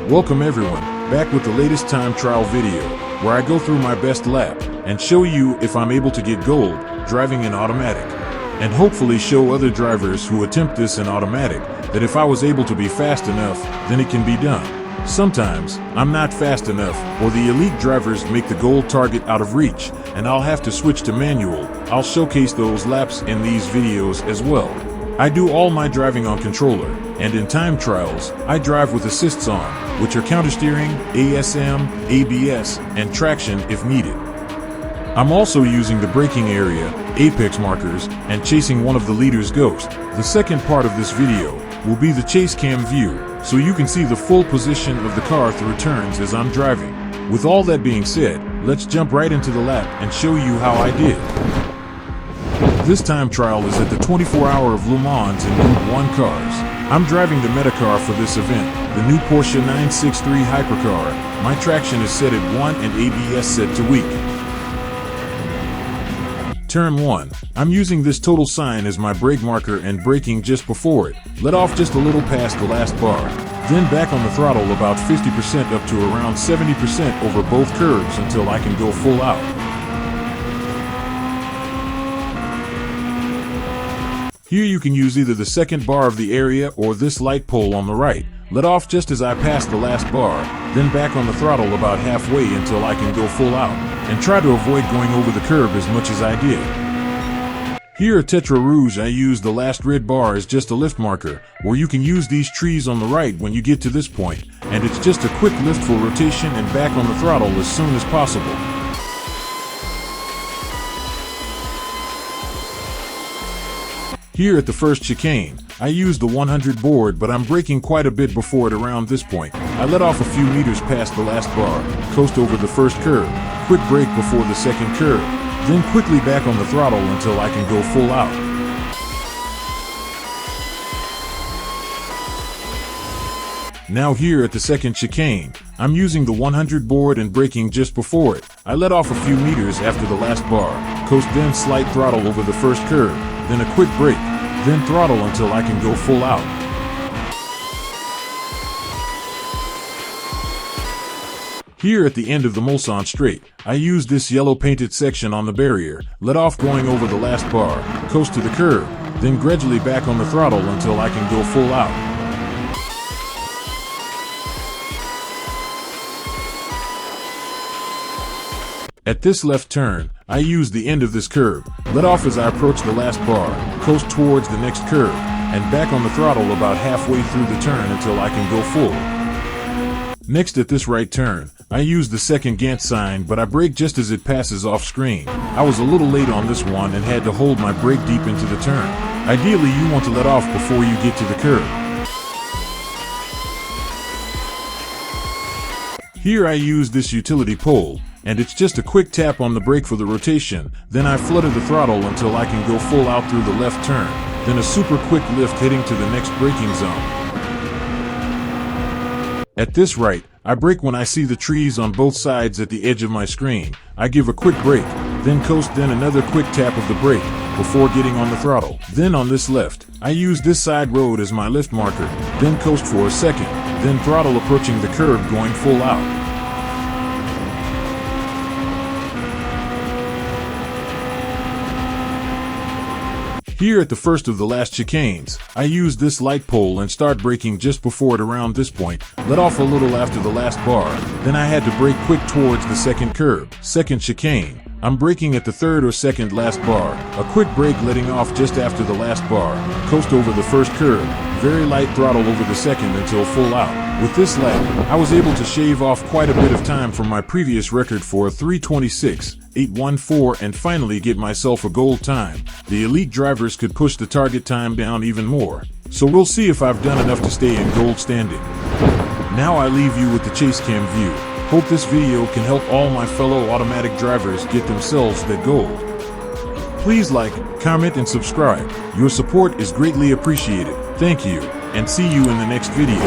Welcome everyone, back with the latest time trial video, where I go through my best lap, and show you if I'm able to get gold, driving in automatic. And hopefully show other drivers who attempt this in automatic, that if I was able to be fast enough, then it can be done. Sometimes, I'm not fast enough, or the elite drivers make the gold target out of reach, and I'll have to switch to manual. I'll showcase those laps in these videos as well. I do all my driving on controller, and in time trials, I drive with assists on, which are countersteering, ASM, ABS, and traction if needed. I'm also using the braking area, apex markers, and chasing one of the leader's ghost. The second part of this video will be the chase cam view, so you can see the full position of the car through turns as I'm driving. With all that being said, let's jump right into the lap and show you how I did. This time trial is at the 24-hour of Le Mans in Group 1 cars. I'm driving the meta car for this event, the new Porsche 963 Hypercar. My traction is set at 1 and ABS set to weak. Turn 1. I'm using this total sign as my brake marker and braking just before it. Let off just a little past the last bar. Then back on the throttle about 50% up to around 70% over both curves until I can go full out. Here you can use either the second bar of the area or this light pole on the right. Let off just as I pass the last bar, then back on the throttle about halfway until I can go full out, and try to avoid going over the curb as much as I did. Here at Tetra Rouge I use the last red bar as just a lift marker, where you can use these trees on the right when you get to this point, and it's just a quick lift for rotation and back on the throttle as soon as possible. Here at the first chicane, I use the 100 board, but I'm braking quite a bit before it around this point. I let off a few meters past the last bar, coast over the first curve, quick brake before the second curve, then quickly back on the throttle until I can go full out. Now here at the second chicane, I'm using the 100 board and braking just before it. I let off a few meters after the last bar, coast then slight throttle over the first curve, then a quick brake, then throttle until I can go full out. Here at the end of the Mulsanne straight, I use this yellow painted section on the barrier, let off going over the last bar, coast to the curb, then gradually back on the throttle until I can go full out. At this left turn, I use the end of this curve, let off as I approach the last bar, coast towards the next curve, and back on the throttle about halfway through the turn until I can go full. Next at this right turn, I use the second Gantt sign, but I brake just as it passes off screen. I was a little late on this one and had to hold my brake deep into the turn. Ideally you want to let off before you get to the curve. Here I use this utility pole, and it's just a quick tap on the brake for the rotation, then I flutter the throttle until I can go full out through the left turn, then a super quick lift heading to the next braking zone. At this right, I brake when I see the trees on both sides at the edge of my screen. I give a quick brake, then coast, then another quick tap of the brake, before getting on the throttle. Then on this left, I use this side road as my lift marker, then coast for a second, then throttle approaching the curb going full out. Here at the first of the last chicanes, I use this light pole and start braking just before it around this point, let off a little after the last bar, then I had to brake quick towards the second curb. Second chicane, I'm braking at the third or second last bar, a quick brake letting off just after the last bar, coast over the first curb, very light throttle over the second until full out. With this lap, I was able to shave off quite a bit of time from my previous record for a 3:26.814 and finally get myself a gold time. The elite drivers could push the target time down even more. So we'll see if I've done enough to stay in gold standing. Now I leave you with the chase cam view. Hope this video can help all my fellow automatic drivers get themselves that gold. Please like, comment, and subscribe. Your support is greatly appreciated. Thank you, and see you in the next video.